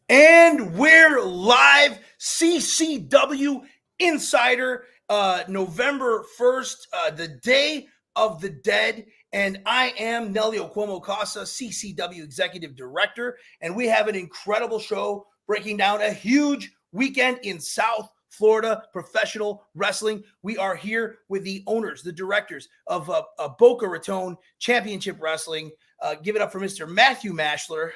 And we're live, CCW Insider, November 1st, the Day of the Dead. And I am Nelio Cuomo Costa, CCW Executive Director. And we have an incredible show breaking down a huge weekend in South Florida professional wrestling. We are here with the owners, the directors of Boca Raton Championship Wrestling. Give it up for Mr. Matthew Maschler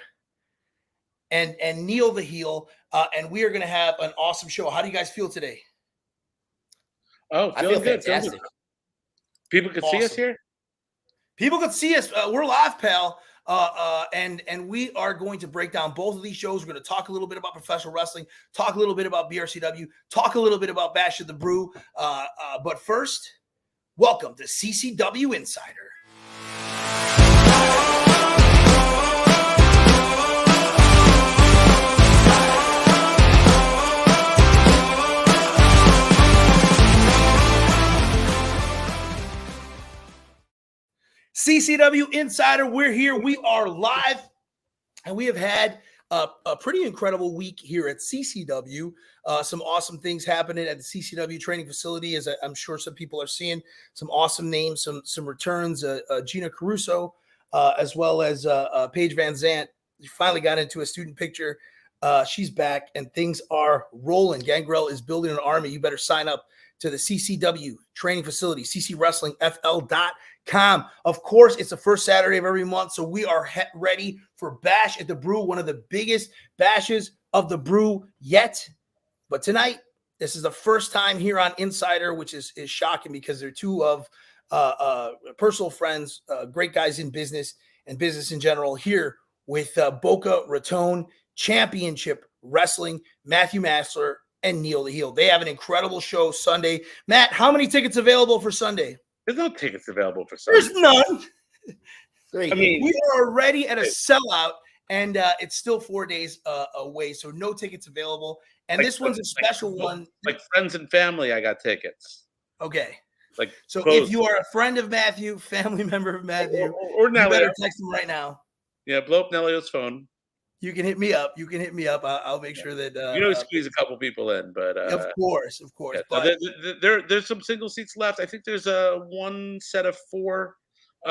and Neil the Heel, and we are going to have an awesome show. How do you guys feel today? Oh, I feel fantastic. People could see us here? People could see us. We're live, pal. And we are going to break down both of these shows. We're going to talk a little bit about professional wrestling, talk a little bit about BRCW, talk a little bit about Bash of the Brew. But first, welcome to CCW Insider. CCW Insider, we're here. We are live, and we have had a pretty incredible week here at CCW. Some awesome things happening at the CCW training facility, as I'm sure some people are seeing. Some awesome names, some returns. Gina Caruso, as well as Paige Van Zant. She finally got into a student picture. She's back, and things are rolling. Gangrel is building an army. You better sign up to the CCW training facility, ccwrestlingfl.com. Of course, it's the first Saturday of every month, so we are ready for Bash at the Brew, one of the biggest bashes of the Brew yet. But tonight, this is the first time here on Insider, which is shocking because they're two of personal friends, great guys in business and business in general, here with Boca Raton Championship Wrestling, Matthew Maschler and Neil the Heel. They have an incredible show Sunday. Matt, how many tickets available for Sunday? There's no tickets available for Sunday. There's none. Great. I mean, we are already at a sellout, and it's still 4 days away, so no tickets available. And this one's a special one. Like friends and family, I got tickets. Okay. Like so if you are a friend of Matthew, family member of Matthew, or you better text him right now. Yeah, blow up Nelio's phone. You can hit me up. I'll make sure that squeeze a couple people in, but of course. Yeah, but there's some single seats left. I think there's one set of 4.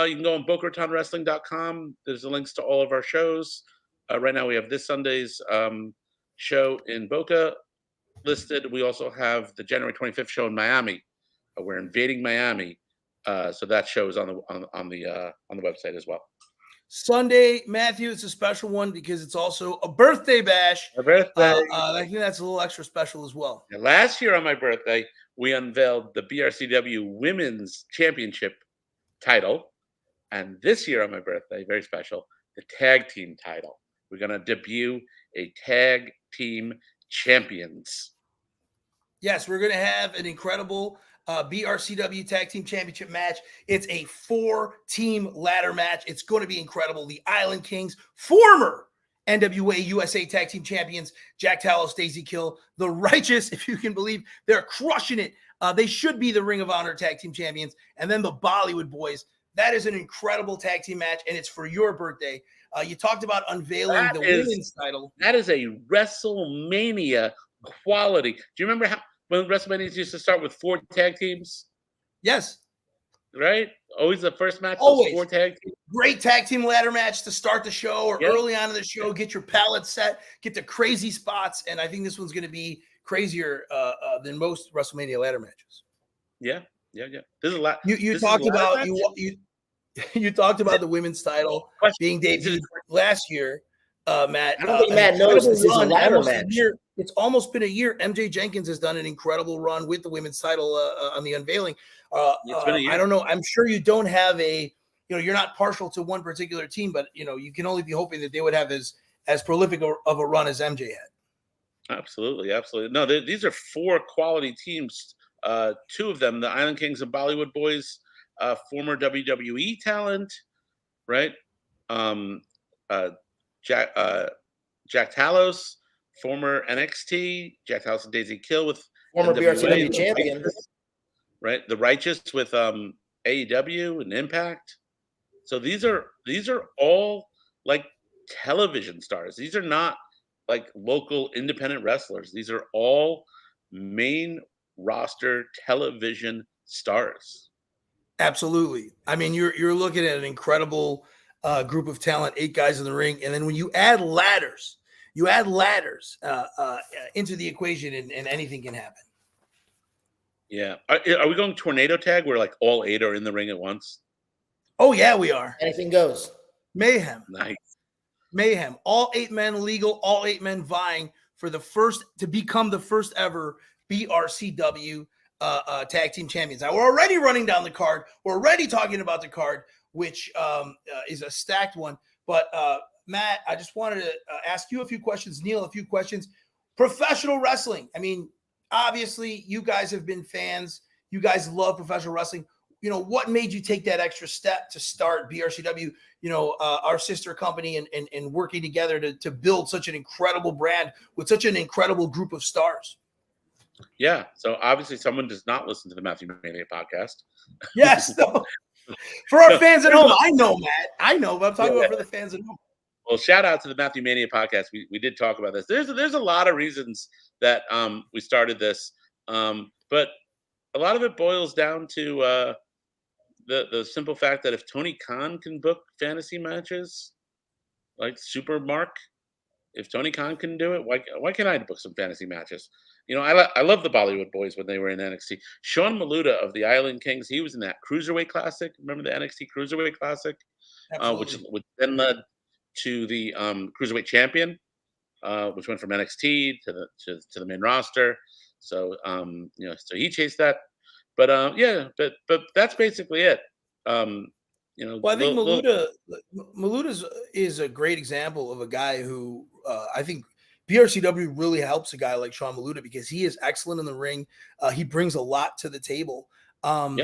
You can go on BocaRatonWrestling.com. There's the links to all of our shows. Right now we have this Sunday's show in Boca listed. We also have the January 25th show in Miami. We're invading Miami, so that show is on the website as well. Sunday, Matthew, it's a special one because it's also a birthday bash. A birthday. I think that's a little extra special as well. And last year on my birthday, we unveiled the BRCW Women's Championship title. And this year on my birthday, very special, the tag team title. We're going to debut a tag team champions. Yes, we're going to have an incredible BRCW Tag Team Championship match. It's a 4-team ladder match. It's going to be incredible. The Island Kings, former NWA USA Tag Team Champions, Jack Talos, Daisy Kill, the Righteous, if you can believe, they're crushing it. They should be the Ring of Honor Tag Team Champions. And then the Bollywood Boys. That is an incredible tag team match, and it's for your birthday. You talked about unveiling the women's title. That is a WrestleMania quality. Do you remember when WrestleMania used to start with 4 tag teams? Yes. Right? Always the first match. Always. 4 tag teams. Great tag team ladder match to start the show or early on in the show. Get your palette set, get the crazy spots, and I think this one's going to be crazier than most WrestleMania ladder matches. Yeah. This is a lot. You talked about you talked about the women's title being debuted last year. Matt, I don't think Matt knows this is a ladder match. It's almost been a year. MJ Jenkins has done an incredible run with the women's title on the unveiling. It's been a year. I don't know. I'm sure you don't have you're not partial to one particular team, but you can only be hoping that they would have as prolific of a run as MJ had. Absolutely. No, these are 4 quality teams. 2 of them, the Island Kings and Bollywood Boys, former WWE talent, right? Jack Talos, former NXT, Jack Talos and Daisy Kill with former BRCW champion, right? The Righteous with AEW and Impact. So these are all like television stars. These are not like local independent wrestlers. These are all main roster television stars. Absolutely. I mean, you're looking at an incredible group of talent, 8 guys in the ring, and then when you add ladders, into the equation, and anything can happen. Yeah. Are we going tornado tag where like all 8 are in the ring at once? Oh yeah, we are. Anything goes. Mayhem. Nice. Mayhem. All 8 men legal, all 8 men vying for to become the first ever BRCW tag team champions. Now, we're already running down the card. We're already talking about the card, which is a stacked one. But Matt, I just wanted to ask you a few questions, Neil, a few questions. Professional wrestling. I mean, obviously, you guys have been fans. You guys love professional wrestling. You know, what made you take that extra step to start BRCW, our sister company, and working together to build such an incredible brand with such an incredible group of stars? Yeah. So obviously someone does not listen to the Matthew Mania podcast. Yes. No. For our fans at home, I know, Matt. I know, but I'm talking about for the fans at home. Well, shout out to the Matthew Mania podcast. We did talk about this. There's a lot of reasons that we started this, but a lot of it boils down to the simple fact that if Tony Khan can book fantasy matches like Super Mark, if Tony Khan can do it, why can't I book some fantasy matches? I love the Bollywood Boys when they were in NXT. Sean Maluda of the Island Kings, he was in that Cruiserweight Classic. Remember the NXT Cruiserweight Classic, which then led to the Cruiserweight Champion, which went from NXT to the main roster. So so he chased that. But but that's basically it. Well, I think Maluda is a great example of a guy who I think BRCW really helps a guy like Sean Maluda because he is excellent in the ring. He brings a lot to the table. And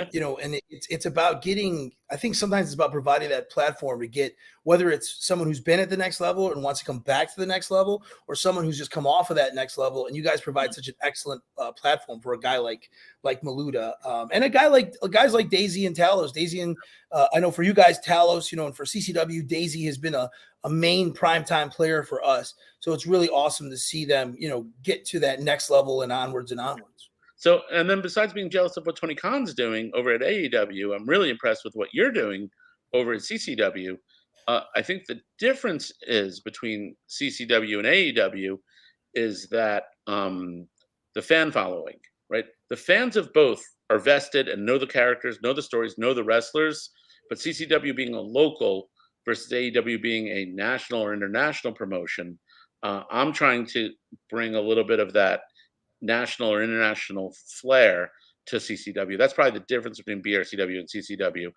it's about getting, I think sometimes it's about providing that platform to get, whether it's someone who's been at the next level and wants to come back to the next level, or someone who's just come off of that next level. And you guys provide such an excellent platform for a guy like Maluda, and guys like Daisy and Talos. Daisy and I know for you guys, Talos, and for CCW, Daisy has been a main primetime player for us. So it's really awesome to see them, get to that next level and onwards and onwards. So, and then besides being jealous of what Tony Khan's doing over at AEW, I'm really impressed with what you're doing over at CCW. I think the difference is between CCW and AEW is that the fan following, right? The fans of both are vested and know the characters, know the stories, know the wrestlers. But CCW being a local versus AEW being a national or international promotion, I'm trying to bring a little bit of that national or international flair to CCW. That's probably the difference between BRCW and CCW.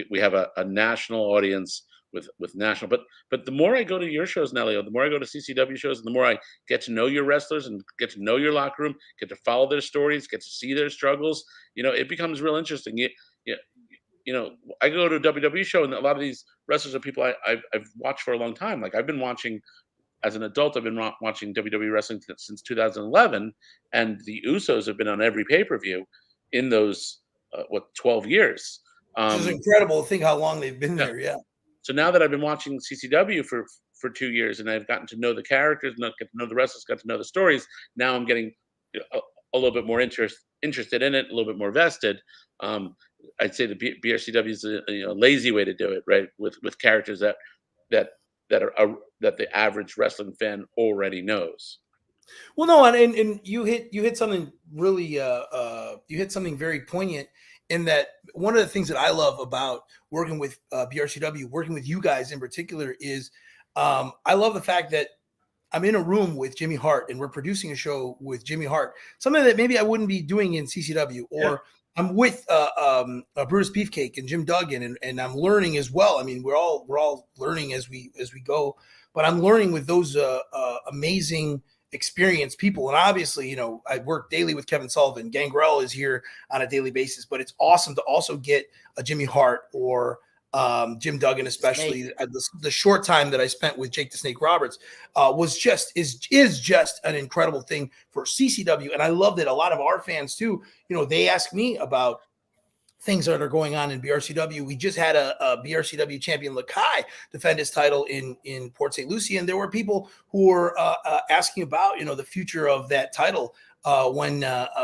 We have a national audience with national, but the more I go to your shows, Nelio, the more I go to CCW shows, the more I get to know your wrestlers and get to know your locker room, get to follow their stories, get to see their struggles. It becomes real interesting. I go to a WWE show, and a lot of these wrestlers are people I've watched for a long time. Like I've been watching. As an adult, I've been watching WWE wrestling since 2011, and the Usos have been on every pay-per-view in those 12 years. Which is incredible to think how long they've been there. Yeah. So now that I've been watching CCW for 2 years, and I've gotten to know the characters, get to know the wrestlers, got to know the stories. Now I'm getting a little bit more interested in it, a little bit more vested. I'd say the BRCW is a lazy way to do it, right? With characters that the average wrestling fan already knows. Well, no, and you hit something really you hit something very poignant in that one of the things that I love about working with BRCW, working with you guys in particular, is I love the fact that I'm in a room with Jimmy Hart and we're producing a show with Jimmy Hart, something that maybe I wouldn't be doing in CCW, or I'm with Bruce Beefcake and Jim Duggan, and I'm learning as well. I mean, we're all learning as we go, but I'm learning with those amazing, experienced people. And obviously, I work daily with Kevin Sullivan. Gangrel is here on a daily basis, but it's awesome to also get a Jimmy Hart or Jim Duggan, especially the short time that I spent with Jake the Snake Roberts is just an incredible thing for CCW. And I love that a lot of our fans too, they ask me about things that are going on in BRCW. We just had a BRCW champion Lakai defend his title in Port St. Lucie, and there were people who were asking about the future of that title when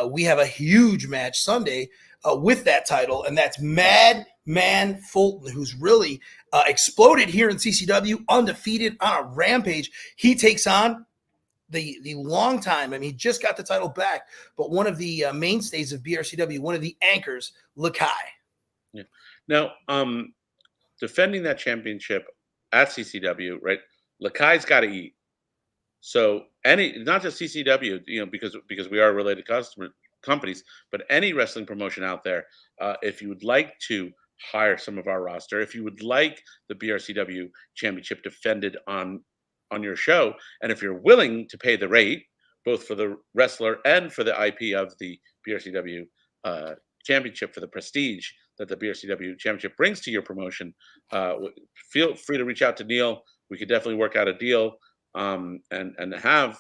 we have a huge match Sunday with that title, and that's Madman Fulton, who's really exploded here in CCW, undefeated on a rampage. He takes on the long time. I mean, he just got the title back, but one of the mainstays of BRCW, one of the anchors, Lakai. Yeah. Now, defending that championship at CCW, right? Lakai's got to eat. So not just CCW, because we are related companies, but any wrestling promotion out there, if you would like to hire some of our roster, if you would like the BRCW championship defended on your show, and if you're willing to pay the rate, both for the wrestler and for the IP of the BRCW championship, for the prestige that the BRCW championship brings to your promotion, feel free to reach out to Neil. We could definitely work out a deal and have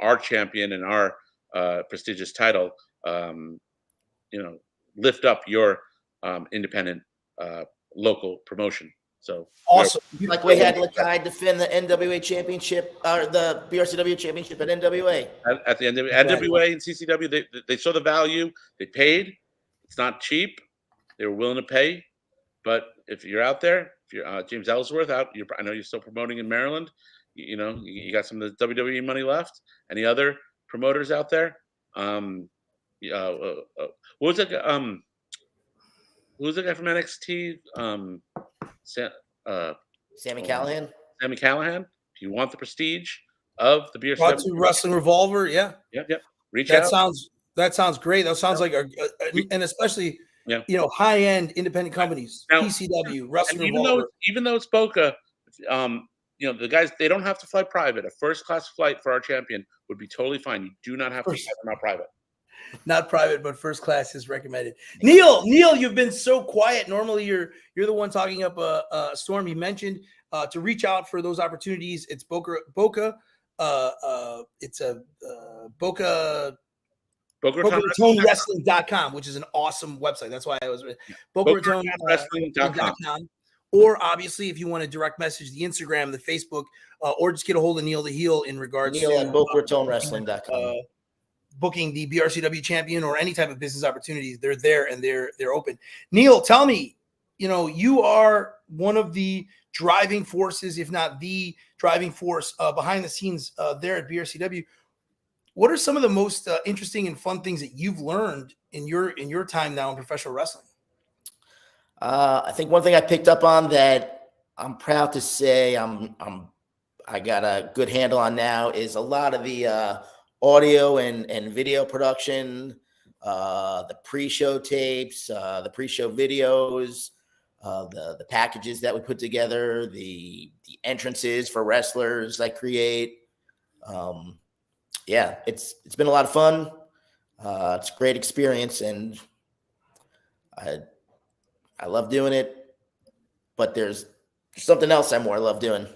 our champion and our prestigious title lift up your independent local promotion. So awesome. Like we had Lakai defend the NWA championship or the BRCW championship at NWA. At the NWA and CCW, they saw the value. They paid. It's not cheap. They were willing to pay. But if you're out there, if you're James Ellsworth I know you're still promoting in Maryland. You got some of the WWE money left. Any other promoters out there? What was it? Who was the guy from NXT? Sammy Callahan. Sammy Callahan. If you want the prestige of the BRCW, Brought to Wrestling Revolver, yeah. Yep. Reach out. That sounds great. That sounds like and especially high end independent companies, now, PCW, Wrestling Revolver. Even though it's Boca, the guys, they don't have to fly private. A first class flight for our champion would be totally fine. You do not have to fly them out private. Not private, but first class is recommended. Neil, you've been so quiet. Normally, you're the one talking up a storm. You mentioned to reach out for those opportunities. It's Boca. It's a Boca Wrestling.com, which is an awesome website. That's why I was Boca Wrestling.com. Or obviously, if you want to direct message the Instagram, the Facebook, or just get a hold of Neil the Heel in regards Neil to at BocaRatonWrestling.com. Booking the BRCW champion or any type of business opportunities, they're there and they're open. Neil, tell me, you are one of the driving forces, if not the driving force behind the scenes there at BRCW. What are some of the most interesting and fun things that you've learned in your time now in professional wrestling? I think one thing I picked up on that I'm proud to say I got a good handle on now is a lot of the audio and video production, the pre-show tapes, the pre-show videos, the packages that we put together, the entrances for wrestlers I create. It's been a lot of fun. It's a great experience, and I love doing it. But there's something else I love doing,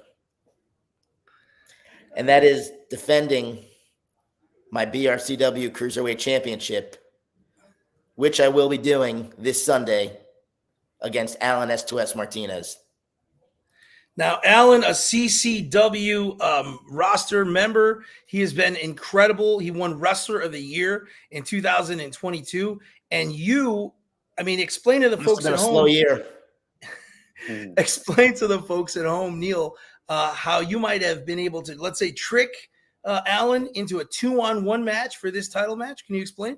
and that is defending my BRCW Cruiserweight Championship, which I will be doing this Sunday against Alan S2S Martinez. Now, Alan, a CCW roster member, he has been incredible. He won Wrestler of the Year in 2022. And explain to the folks at home. Slow year. Explain to the folks at home, Neil, how you might have been able to, let's say, trick Alan into a 2-on-1 match for this title match. Can you explain?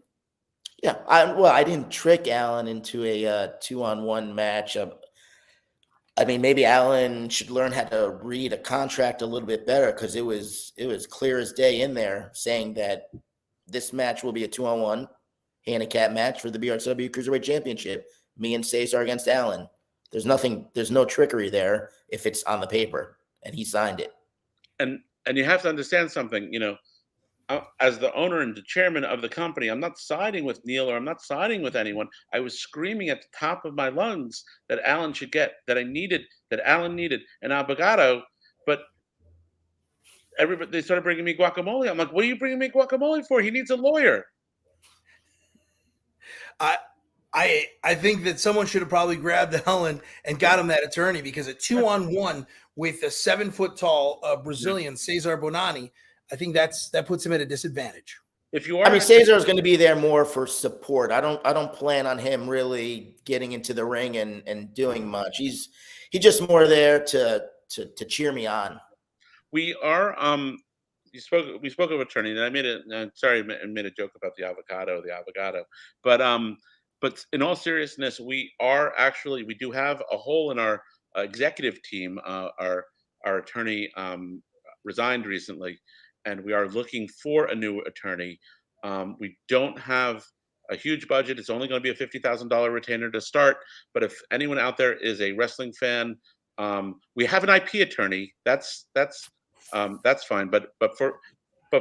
Yeah, I didn't trick Alan into a 2-on-1 match. Maybe Alan should learn how to read a contract a little bit better, because it was clear as day in there saying that this match will be a 2-on-1 handicap match for the BRCW Cruiserweight Championship. Me and Cesar against Alan. There's no trickery there if it's on the paper, and he signed it. And you have to understand something, as the owner and the chairman of the company, I'm not siding with Neil, or I'm not siding with anyone. I was screaming at the top of my lungs that Alan should get, that Alan needed an abogado. But they started bringing me guacamole. I'm like, what are you bringing me guacamole for? He needs a lawyer. I think that someone should have probably grabbed Helen and got him that attorney, because a 2-on-1 with a 7-foot tall Brazilian Cesar Bonani, I think that puts him at a disadvantage. If you are, I mean, Cesar is going to be there more for support. I don't plan on him really getting into the ring and doing much. He's just more there to cheer me on. we are. We spoke of attorney, and I made made a joke about the avocado, but in all seriousness, we do have a hole in our executive team. Our attorney resigned recently, and we are looking for a new attorney. We don't have a huge budget. It's only going to be a $50,000 retainer to start. But if anyone out there is a wrestling fan, we have an IP attorney. That's fine. But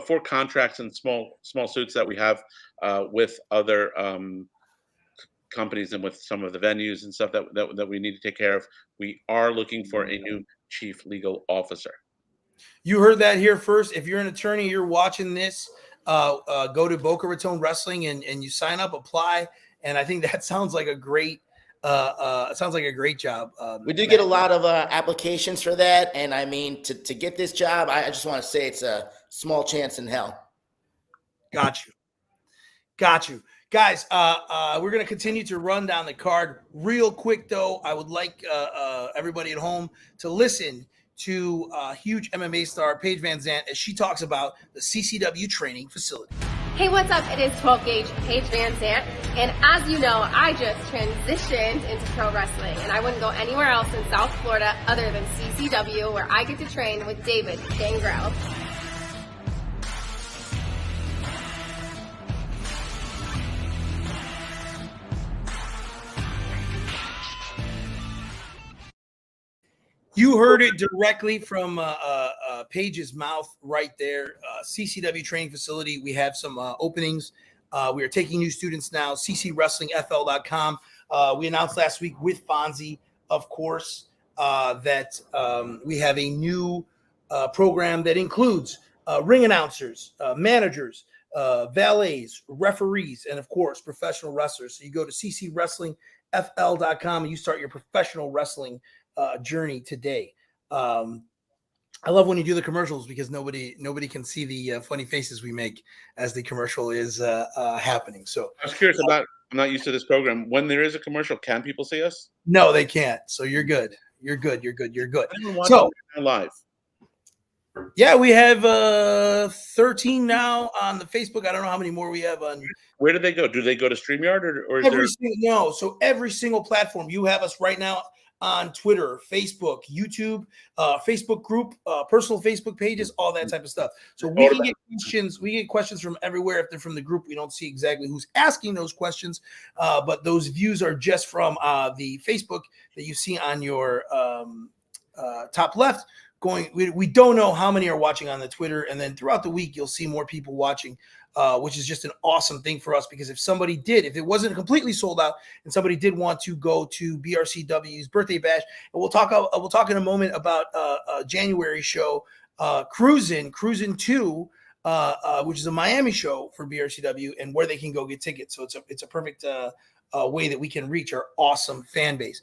for contracts and small suits that we have with other companies and with some of the venues and stuff that we need to take care of, we are looking for a new chief legal officer. You heard that here first. If you're an attorney, you're watching this, go to Boca Raton Wrestling and you sign up, apply. And I think that sounds like a great job. We do get a lot of applications for that. And I mean, to get this job, I just want to say it's a small chance in hell. Got you. Guys, we're going to continue to run down the card real quick, though. I would like everybody at home to listen to huge MMA star Paige Van Zant as she talks about the CCW training facility. Hey, what's up? It is 12 Gauge Paige Van Zant, and as you know, I just transitioned into pro wrestling, and I wouldn't go anywhere else in South Florida other than CCW, where I get to train with David Gangrel. You heard it directly from Paige's mouth right there. CCW training facility. We have some openings. We are taking new students now. ccwrestlingfl.com. We announced last week with Fonzie, of course, that we have a new program that includes ring announcers, managers, valets, referees, and, of course, professional wrestlers. So you go to ccwrestlingfl.com and you start your professional wrestling journey today. I love when you do the commercials because nobody can see the funny faces we make as the commercial is happening. So I was curious about. I'm not used to this program. When there is a commercial, can people see us? No, they can't. So you're good. You're good. So live. Yeah, we have 13 now on the Facebook. I don't know how many more we have on. Where do they go? Do they go to StreamYard or is So every single platform. You have us right now on Twitter, Facebook, YouTube, Facebook group, personal Facebook pages, all that type of stuff. So we can get questions. We get questions from everywhere. If they're from the group, we don't see exactly who's asking those questions, but those views are just from the Facebook that you see on your top left. We don't know how many are watching on the Twitter, and then throughout the week you'll see more people watching, which is just an awesome thing for us, because if it wasn't completely sold out and somebody did want to go to BRCW's birthday bash, and we'll talk in a moment about a January show, Cruisin' 2, which is a Miami show for BRCW, and where they can go get tickets. So it's a perfect way that we can reach our awesome fan base.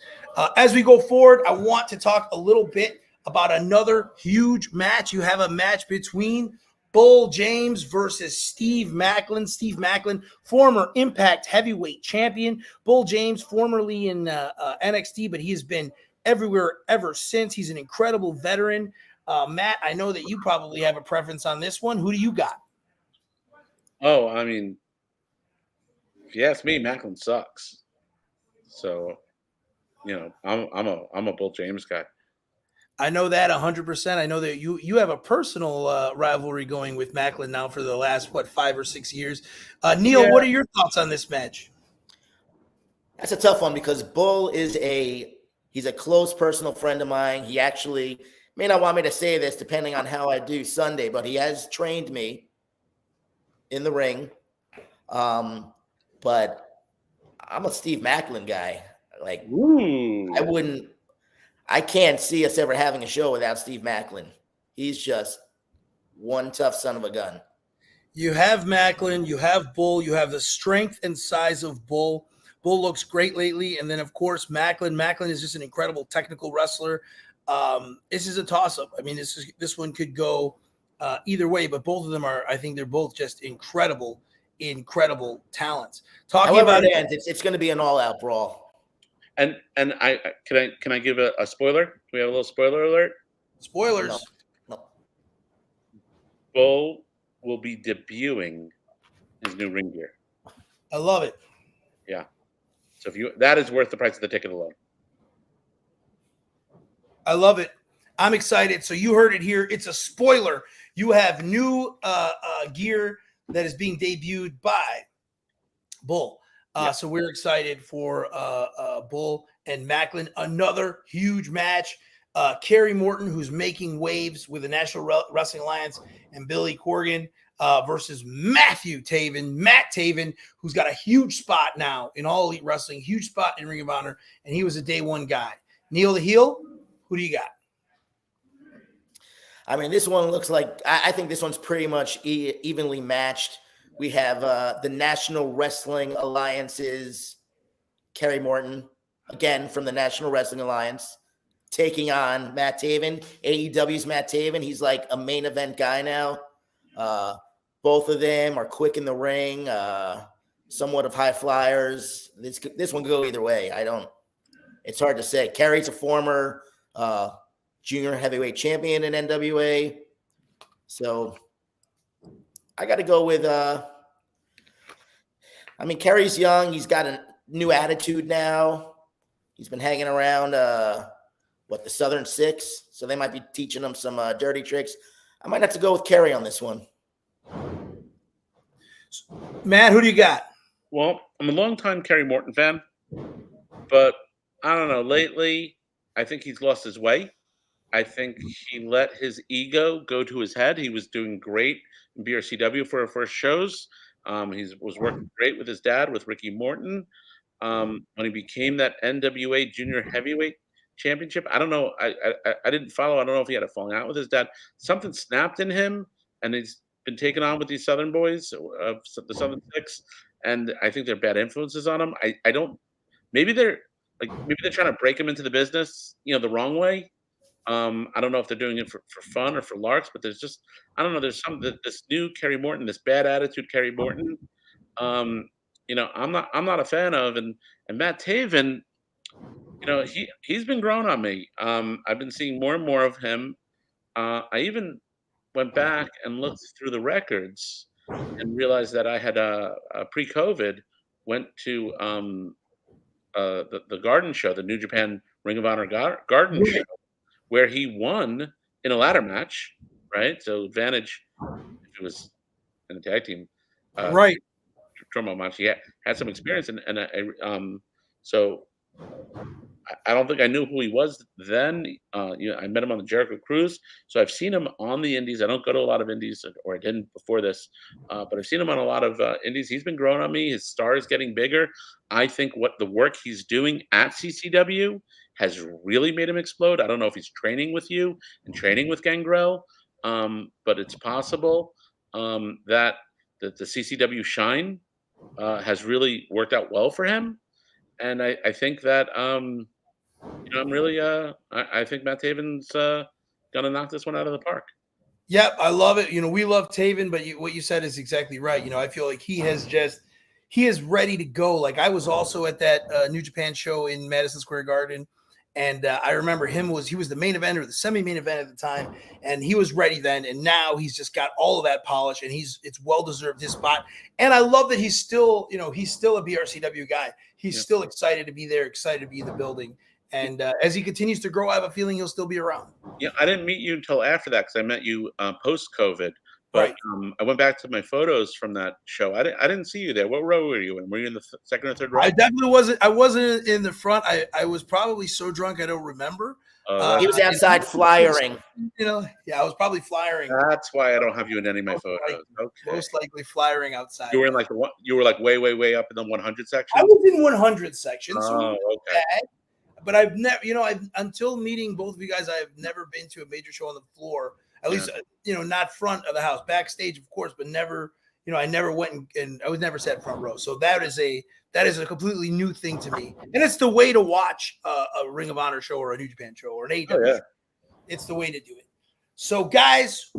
As we go forward, I want to talk a little bit about another huge match. You have a match between Bull James versus Steve Macklin. Steve Macklin, former Impact heavyweight champion. Bull James, formerly in NXT, but he has been everywhere ever since. He's an incredible veteran. Matt, I know that you probably have a preference on this one. Who do you got? Oh, I mean, if you ask me, Macklin sucks. So, I'm a Bull James guy. I know that 100%. I know that you have a personal rivalry going with Macklin now for the last, 5 or 6 years. Neil, What are your thoughts on this match? That's a tough one because Bull he's a close personal friend of mine. He actually may not want me to say this depending on how I do Sunday, but he has trained me in the ring. But I'm a Steve Macklin guy. I can't see us ever having a show without Steve Macklin. He's just one tough son of a gun. You have Macklin, you have Bull, you have the strength and size of Bull. Bull looks great lately. And then, of course, Macklin. Macklin is just an incredible technical wrestler. This is a toss-up. I mean, this one could go either way, but both of them are, I think they're both just incredible talents. However it ends, it's going to be an all-out brawl. And I can I give a spoiler? Do we have a little spoiler alert? Spoilers. No. Bull will be debuting his new ring gear. I love it. Yeah. So that is worth the price of the ticket alone. I love it. I'm excited. So you heard it here. It's a spoiler. You have new gear that is being debuted by Bull. So we're excited for Bull and Macklin. Another huge match. Kerry Morton, who's making waves with the National Wrestling Alliance, and Billy Corgan versus Matt Taven, who's got a huge spot now in All Elite Wrestling, huge spot in Ring of Honor, and he was a day one guy. Neil the Heel, who do you got? I mean, this one looks like, I think this one's pretty much evenly matched. We have the National Wrestling Alliance's Kerry Morton, again from the National Wrestling Alliance, taking on Matt Taven, AEW's Matt Taven. He's like a main event guy now. Both of them are quick in the ring, somewhat of high flyers. This one could go either way. It's hard to say. Kerry's a former junior heavyweight champion in NWA. So I got to go with, Kerry's young. He's got a new attitude now. He's been hanging around, the Southern Six. So they might be teaching him some dirty tricks. I might have to go with Kerry on this one. Matt, who do you got? Well, I'm a longtime Kerry Morton fan, but I don't know. Lately, I think he's lost his way. I think he let his ego go to his head. He was doing great in BRCW for our first shows. He was working great with his dad, with Ricky Morton. When he became that NWA Junior Heavyweight Championship, I don't know. I didn't follow. I don't know if he had a falling out with his dad. Something snapped in him, and he's been taken on with these Southern boys, the Southern Six, and I think they're bad influences on him. I don't. Maybe they're trying to break him into the business, the wrong way. I don't know if they're doing it for fun or for larks, but there's just, I don't know. There's this new Kerry Morton, this bad attitude Kerry Morton. I'm not a fan of, and Matt Taven, he's been growing on me. I've been seeing more and more of him. I even went back and looked through the records and realized that I had pre-COVID went to the Garden Show, the New Japan Ring of Honor Garden Show, where he won in a ladder match, right? So advantage if it was in the tag team, Right. Promo match. He had some experience, so I don't think I knew who he was then. I met him on the Jericho Cruise, so I've seen him on the indies. I don't go to a lot of indies, or I didn't before this, but I've seen him on a lot of indies. He's been growing on me. His star is getting bigger. I think what the work he's doing at CCW has really made him explode. I don't know if he's training with you and training with Gangrel, but it's possible that the CCW shine has really worked out well for him. And I think that I'm really I think Matt Taven's gonna knock this one out of the park. Yep, I love it. We love Taven, but what you said is exactly right. I feel like he is ready to go. Like I was also at that New Japan show in Madison Square Garden, and I remember he was the main event or the semi-main event at the time, and he was ready then. And now he's just got all of that polish, and it's well deserved his spot. And I love that he's still a BRCW guy. He's still excited to be there, excited to be in the building. And as he continues to grow, I have a feeling he'll still be around. Yeah, I didn't meet you until after that because I met you post-COVID. But right. I went back to my photos from that show. I didn't see you there. What row were you in? Were you in the second or third row? I definitely wasn't. I wasn't in the front. I was probably so drunk I don't remember. He was outside flyering. I was probably flyering. That's why I don't have you in any of my photos. Most likely flyering outside. You were in you were like way, way, way up in the 100 section. I was in 100 section. Oh, okay. But I've never, until meeting both of you guys, I've never been to a major show on the floor. At least, not front of the house, backstage, of course, but never, I never went and I was never sat front row. So that is a completely new thing to me, and it's the way to watch a Ring of Honor show or a New Japan show or an AEW. Oh, yeah. show. It's the way to do it. So, guys,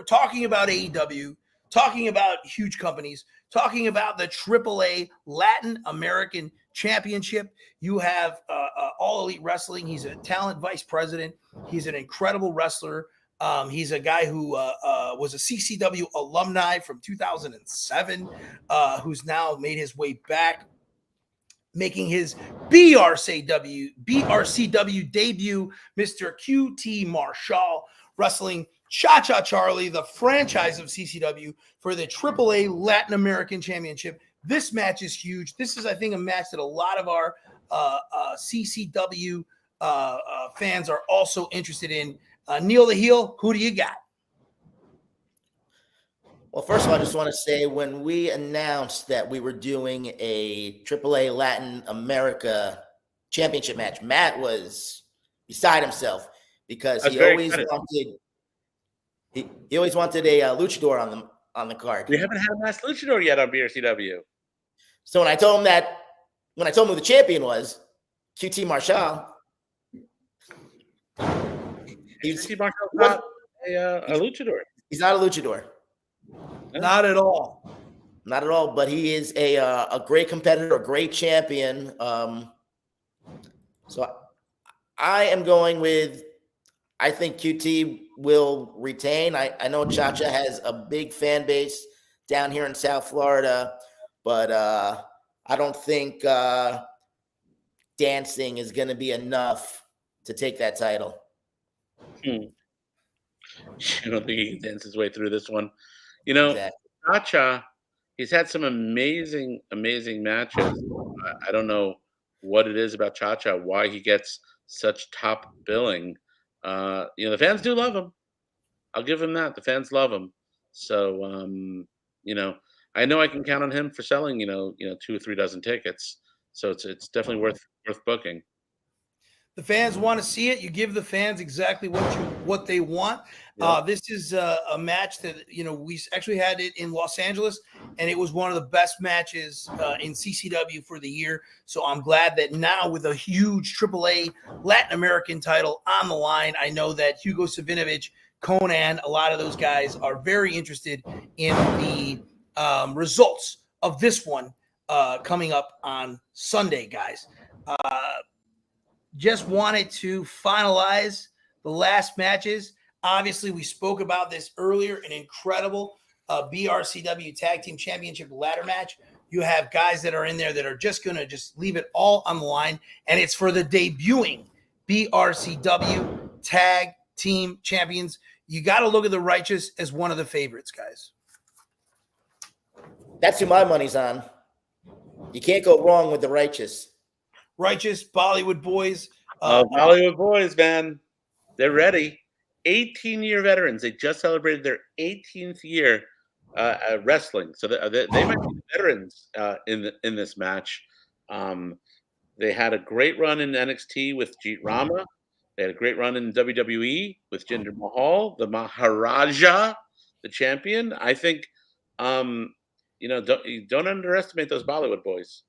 talking about AEW, talking about huge companies, talking about the AAA Latin American Championship. You have All Elite Wrestling. He's a talent vice president. He's an incredible wrestler. He's a guy who was a CCW alumni from 2007, who's now made his way back, making his BRCW debut, Mr. QT Marshall, wrestling Cha-Cha Charlie, the franchise of CCW, for the AAA Latin American Championship. This match is huge. This is, I think, a match that a lot of our CCW fans are also interested in. Neil the Heel, who do you got? Well, first of all, I just want to say when we announced that we were doing a AAA Latin America championship match, Matt was beside himself because he always wanted a luchador on the card. We haven't had a masked luchador yet on BRCW. So when I told him who the champion was, QT Marshall, QT Marshall's not a luchador. He's not a luchador. Not at all. Not at all, but he is a great competitor, a great champion. So I am going with, I think QT will retain. I know Cha-Cha has a big fan base down here in South Florida, but I don't think dancing is going to be enough to take that title. I don't think he can dance his way through this one. Exactly. Cha-Cha, he's had some amazing matches. I don't know what it is about Cha-Cha, why he gets such top billing. The fans do love him. I'll give him that. The fans love him. So, I know I can count on him for selling, 2 or 3 dozen tickets. So it's definitely worth booking. The fans want to see it. You give the fans exactly what they want. Yeah. This is a match that, we actually had it in Los Angeles, and it was one of the best matches in CCW for the year. So I'm glad that now with a huge AAA Latin American title on the line, I know that Hugo Savinovich, Conan, a lot of those guys are very interested in the results of this one coming up on Sunday, guys. Just wanted to finalize the last matches. Obviously, we spoke about this earlier, an incredible BRCW Tag Team Championship ladder match. You have guys that are in there that are just going to just leave it all on the line, and it's for the debuting BRCW Tag Team Champions. You got to look at the Righteous as one of the favorites, guys. That's who my money's on. You can't go wrong with the Righteous. Righteous, Bollywood Boys. Bollywood Boys, man. They're ready. 18-year veterans. They just celebrated their 18th year wrestling. So they might be veterans in this match. They had a great run in NXT with Jeet Rama. They had a great run in WWE with Jinder Mahal, the Maharaja, the champion. I think, don't underestimate those Bollywood Boys.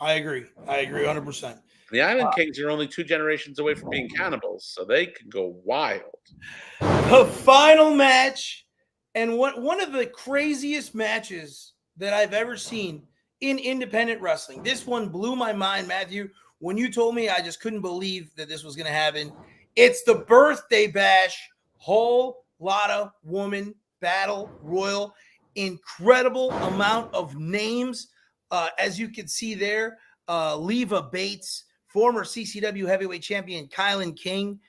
I agree 100%. The Island Kings are only 2 generations away from being cannibals, so they can go wild. The final match, and one of the craziest matches that I've ever seen in independent wrestling. This one blew my mind, Matthew. When you told me, I just couldn't believe that this was going to happen. It's the Birthday Bash Whole Lotta Woman Battle Royal. Incredible amount of names. As you can see there, Leva Bates, former CCW heavyweight champion Kylan King,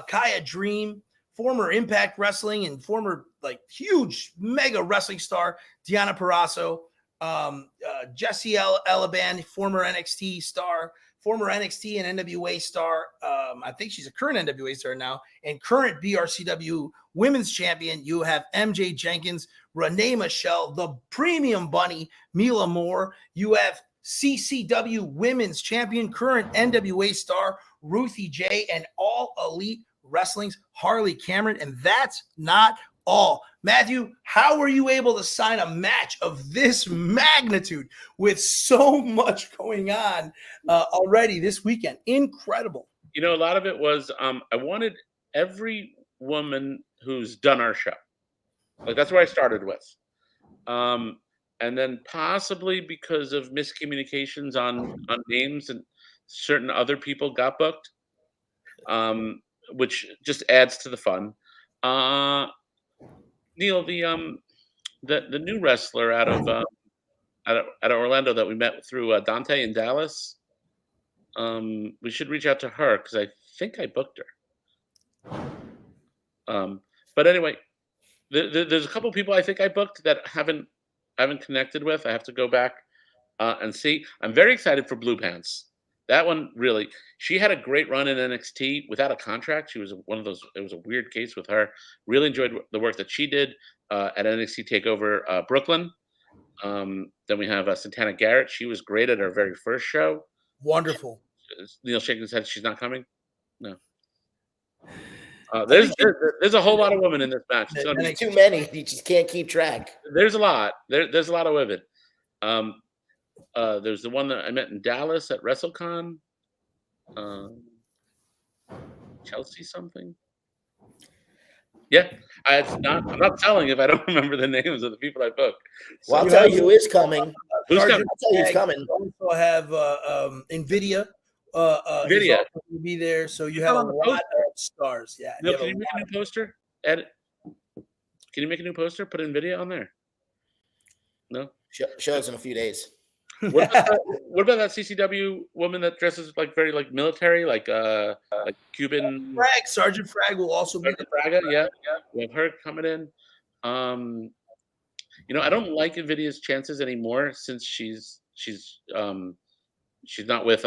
Kaya Dream, former Impact Wrestling and former huge mega wrestling star Deonna Purrazzo, Jessie Elaban, former NXT star, former NXT and NWA star. I think she's a current NWA star now, and current BRCW women's champion. You have MJ Jenkins, Renee Michelle, the Premium Bunny, Mila Moore. You have CCW women's champion, current NWA star, Ruthie J, and All Elite Wrestling's Harley Cameron. And that's not all. Matthew, how were you able to sign a match of this magnitude with so much going on already this weekend? Incredible. You know, a lot of it was I wanted every woman who's done our show. Like that's where I started with. And then possibly because of miscommunications on names and certain other people got booked, which just adds to the fun. Neil, the new wrestler out of Orlando that we met through Dante in Dallas. We should reach out to her because I think I booked her. But anyway, there's a couple of people I think I booked that I haven't connected with. I have to go back and see. I'm very excited for Blue Pants. That one really, she had a great run in NXT without a contract. She was one of those. It was a weird case with her. Really enjoyed the work that she did at NXT Takeover Brooklyn. Then we have Santana Garrett. She was great at our very first show. Wonderful. Neil shaking his head. She's not coming. No. There's a whole lot of women in this match. There's too many. You just can't keep track. There's a lot. There's a lot of women. There's the one that I met in Dallas at WrestleCon. Chelsea something. Yeah, I'm not telling if I don't remember the names of the people I booked. So well, I'll tell you who is coming. Who's coming? I'll tell you who's coming. We also have NVIDIA. NVIDIA will be there, so you have a lot of stars. Yeah. No, can you make a new poster? Edit. Can you make a new poster? Put NVIDIA on there. No. Shows in a few days. What about that CCW woman that dresses like very like military, like Cuban? Sergeant Frag will also be there. Yeah. We have her coming in. You know, I don't like NVIDIA's chances anymore since she's not with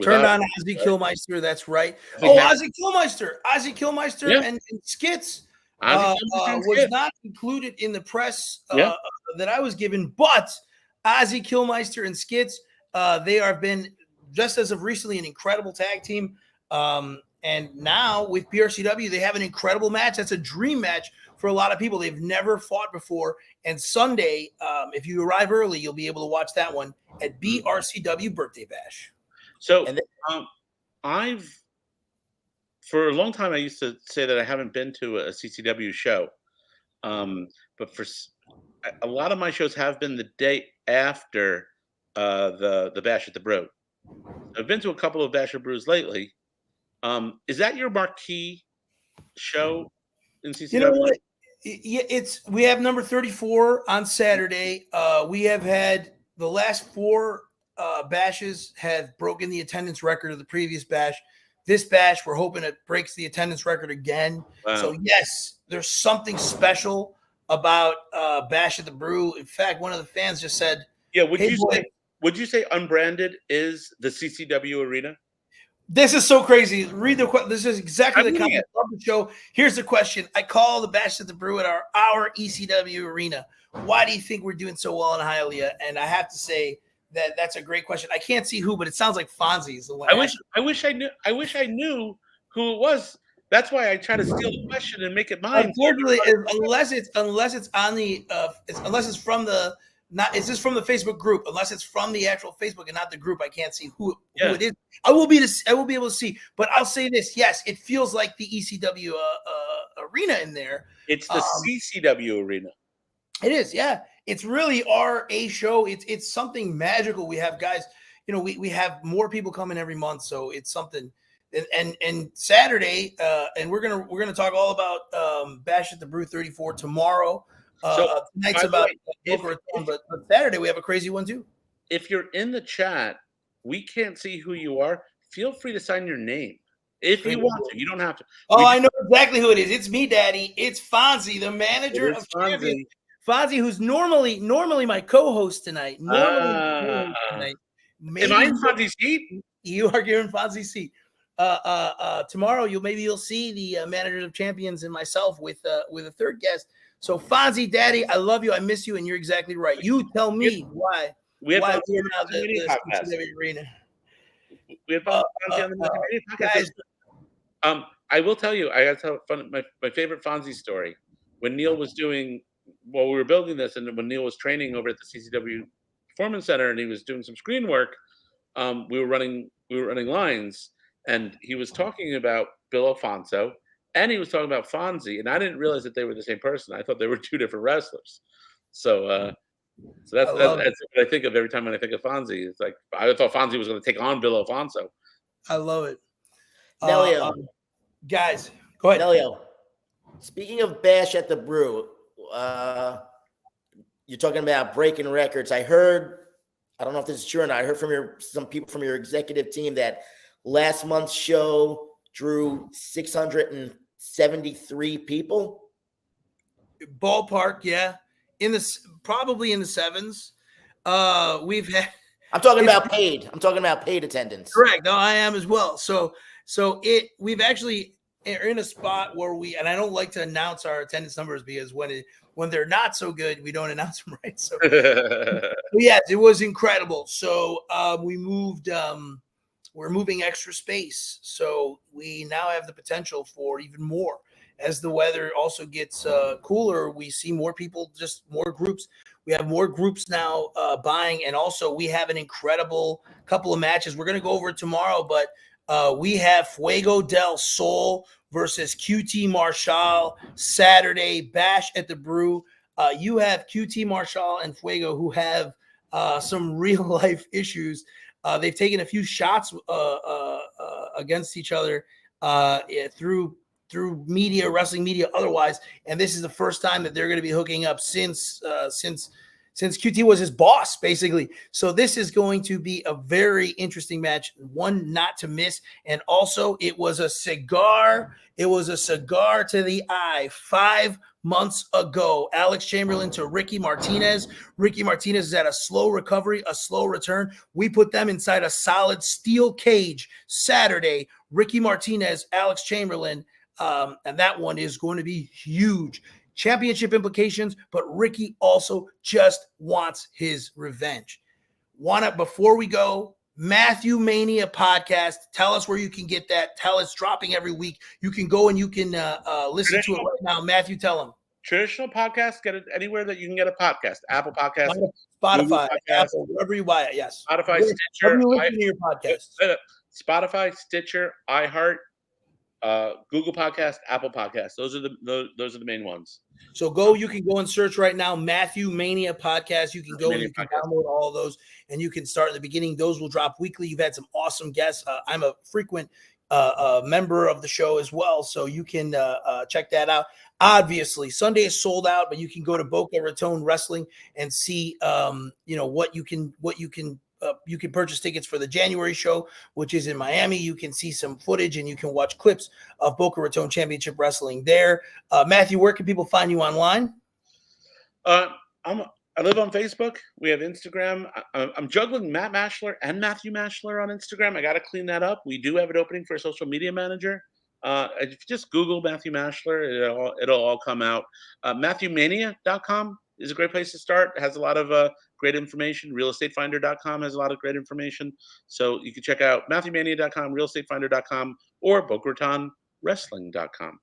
Turned on Ozzy Killmeister. That's right. Ozzy Killmeister yeah. and Skits was not included in the press that I was given, but Ozzy Killmeister and Skits, they have been, just as of recently, an incredible tag team. And now with BRCW, they have an incredible match. That's a dream match for a lot of people. They've never fought before. And Sunday, if you arrive early, you'll be able to watch that one at BRCW Birthday Bash. So for a long time, I used to say that I haven't been to a CCW show. But for a lot of my shows have been the day after the Bash at the Brew. I've been to a couple of Bash at Brews lately. Is that your marquee show in CCW? You know what? Yeah, we have number 34 on Saturday. We have had the last 4 bashes have broken the attendance record of the previous bash. This bash, we're hoping it breaks the attendance record again. Wow. So yes, there's something special about Bash at the Brew. In fact, one of the fans just said, "Yeah, would you say Unbranded is the CCW arena?" This is so crazy. Read the question. This is exactly the comment of the show. Here's the question. I call the Bash at the Brew at our ECW arena. Why do you think we're doing so well in Hialeah? And I have to say that's a great question. I can't see who, but it sounds like Fonzie is the one. I wish I knew who it was. That's why I try to steal the question and make it mine. Unfortunately, unless it's on the unless it's from the is this from the Facebook group? Unless it's from the actual Facebook and not the group, I can't see who it is. I will be able to see, but I'll say this: yes, it feels like the ECW arena in there. It's the CCW arena. It is, yeah. It's really our show. It's something magical. We have guys, we have more people coming every month, so it's something. And Saturday, and we're gonna talk all about Bash at the Brew 34 tomorrow. Tonight's about but Saturday we have a crazy one too. If you're in the chat, we can't see who you are. Feel free to sign your name if you want to. You don't have to. I know exactly who it is. It's me, Daddy. It's Fonzie, the manager of Champions. Fonzie, who's normally my co-host tonight. Am I in Fonzie's seat? You are giving Fonzie's seat. Tomorrow you'll see the managers of Champions and myself with a third guest. So Fonzie, Daddy, I love you. I miss you, and you're exactly right. You tell me why we're now the arena. We have Fonzie on the podcast. I will tell you, I got to tell my favorite Fonzie story. when Neil was doing, while we were building this, and when Neil was training over at the CCW Performance Center, and he was doing some screen work, we were running lines, and he was talking about Bill Alfonso, and he was talking about Fonzie, and I didn't realize that they were the same person. I thought they were two different wrestlers. So that's what I think of every time when I think of Fonzie. It's like I thought Fonzie was going to take on Bill Alfonso. I love it. Nelio. Guys, go ahead. Nelio, speaking of Bash at the Brew, you're talking about breaking records. I heard, I don't know if this is true or not, I heard from some people from your executive team that last month's show drew 673 people. Ballpark, yeah. Probably in the sevens. We've had. I'm talking about paid. I'm talking about paid attendance. Correct. No, I am as well. So we've actually are in a spot where and I don't like to announce our attendance numbers because when they're not so good, we don't announce them, right? So yes, it was incredible. So we moved. We're moving extra space, so we now have the potential for even more. As the weather also gets cooler, we see more people, just more groups. We have more groups now buying, and also we have an incredible couple of matches. We're going to go over it tomorrow, but we have Fuego del Sol versus QT Marshall Saturday, Bash at the Brew. You have QT Marshall and Fuego who have some real life issues. They've taken a few shots against each other through media, wrestling media, otherwise, and this is the first time that they're going to be hooking up since QT was his boss, basically. So this is going to be a very interesting match, one not to miss. And also, it was a cigar. It was a cigar to the eye 5 months ago. Alex Chamberlain to Ricky Martinez. Ricky Martinez is at a slow recovery, a slow return. We put them inside a solid steel cage Saturday. Ricky Martinez, Alex Chamberlain. And that one is going to be huge. Championship implications, but Ricky also just wants his revenge. Before we go, Matthew Mania podcast. Tell us where you can get that. Tell us, dropping every week. You can go and you can listen to it right now. Matthew, tell them. Traditional podcast, get it anywhere that you can get a podcast. Apple Podcast, Spotify, Apple, wherever you buy it. Yes. Spotify, Stitcher. You listen to your podcast. Spotify, Stitcher, iHeart, Google Podcast, Apple Podcast. Those are the main ones. So you can go and search right now, Matthew Mania podcast. You can go and you can download all of those, and you can start at the beginning. Those will drop weekly. You've had some awesome guests. I'm a frequent member of the show as well, so you can check that out. Obviously, Sunday is sold out, but you can go to Boca Raton Wrestling and see what you can purchase tickets for the January show, which is in Miami. You can see some footage and you can watch clips of Boca Raton Championship Wrestling there. Matthew, where can people find you online? I live on Facebook. We have Instagram. I'm juggling Matt Maschler and Matthew Maschler on Instagram. I got to clean that up. We do have an opening for a social media manager. If you just Google Matthew Maschler, it'll all come out. MatthewMania.com is a great place to start. It has a lot of great information. RealEstateFinder.com has a lot of great information. So you can check out MatthewMania.com, RealEstateFinder.com, or Boca Raton Wrestling.com.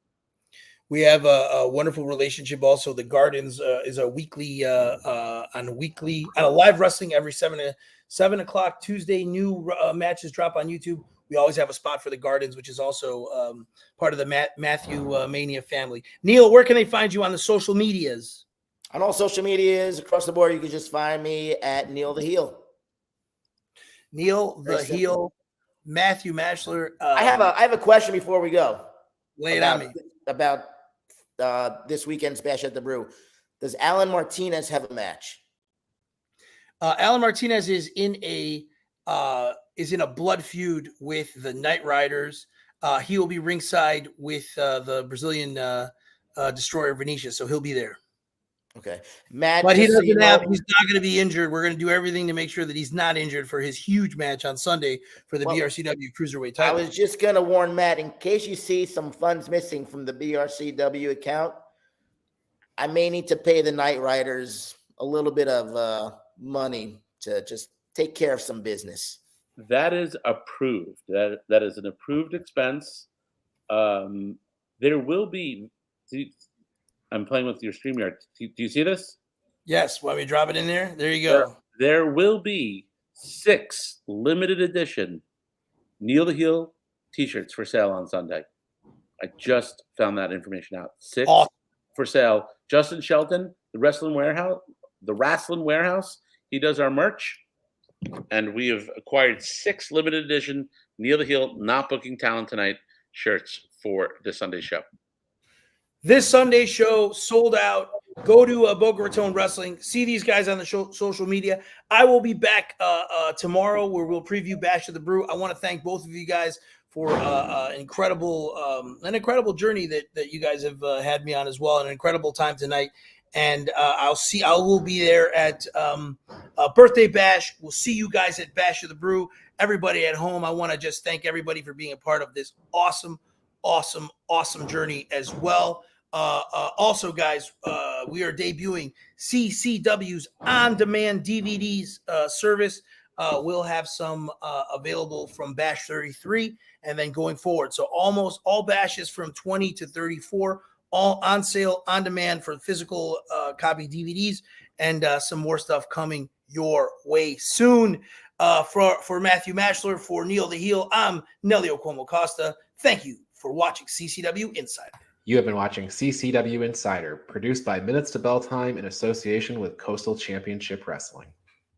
We have a wonderful relationship. Also, the Gardens is a weekly on a live wrestling every 7 o'clock Tuesday. New matches drop on YouTube. We always have a spot for the Gardens, which is also part of the Matthew Mania family. Neil, where can they find you on the social medias? On all social medias across the board, you can just find me at Neil the Heel. Neil the Heel, Matthew Maschler. I have a question before we go. Lay it on me. About this weekend's Bash at the Brew. Does Alan Martinez have a match? Alan Martinez is in a blood feud with the Night Riders. He will be ringside with the Brazilian destroyer Venetia, so he'll be there. Okay, Matt. But he's not going to be injured. We're going to do everything to make sure that he's not injured for his huge match on Sunday for the BRCW Cruiserweight title. I was just going to warn Matt, in case you see some funds missing from the BRCW account, I may need to pay the Night Riders a little bit of money to just take care of some business. That is approved. That is an approved expense. There will be. I'm playing with your StreamYard. Do you see this? Yes. Want me to drop it in there? There you go. There will be 6 limited edition Kneel the Heel t-shirts for sale on Sunday. I just found that information out. 6 for sale. Justin Shelton, the Wrestling Warehouse, he does our merch. And we have acquired 6 limited edition Kneel the Heel Not Booking Talent Tonight shirts for this Sunday show. This Sunday show sold out. Go to Boca Raton Wrestling. See these guys on the social media. I will be back tomorrow where we'll preview Bash of the Brew. I want to thank both of you guys for an incredible journey that you guys have had me on as well. An incredible time tonight. And I will be there at Birthday Bash. We'll see you guys at Bash of the Brew. Everybody at home, I want to just thank everybody for being a part of this awesome journey as well. Also, guys, we are debuting CCW's on-demand DVDs service. We'll have some available from Bash 33 and then going forward. So almost all bashes from 20 to 34, all on sale, on demand for physical copy DVDs, and some more stuff coming your way soon. For Matthew Maschler, for Neil the Heel, I'm Nelio Cuomo Costa. Thank you for watching CCW Insider. You have been watching CCW Insider, produced by Minutes to Bell Time in association with Coastal Championship Wrestling.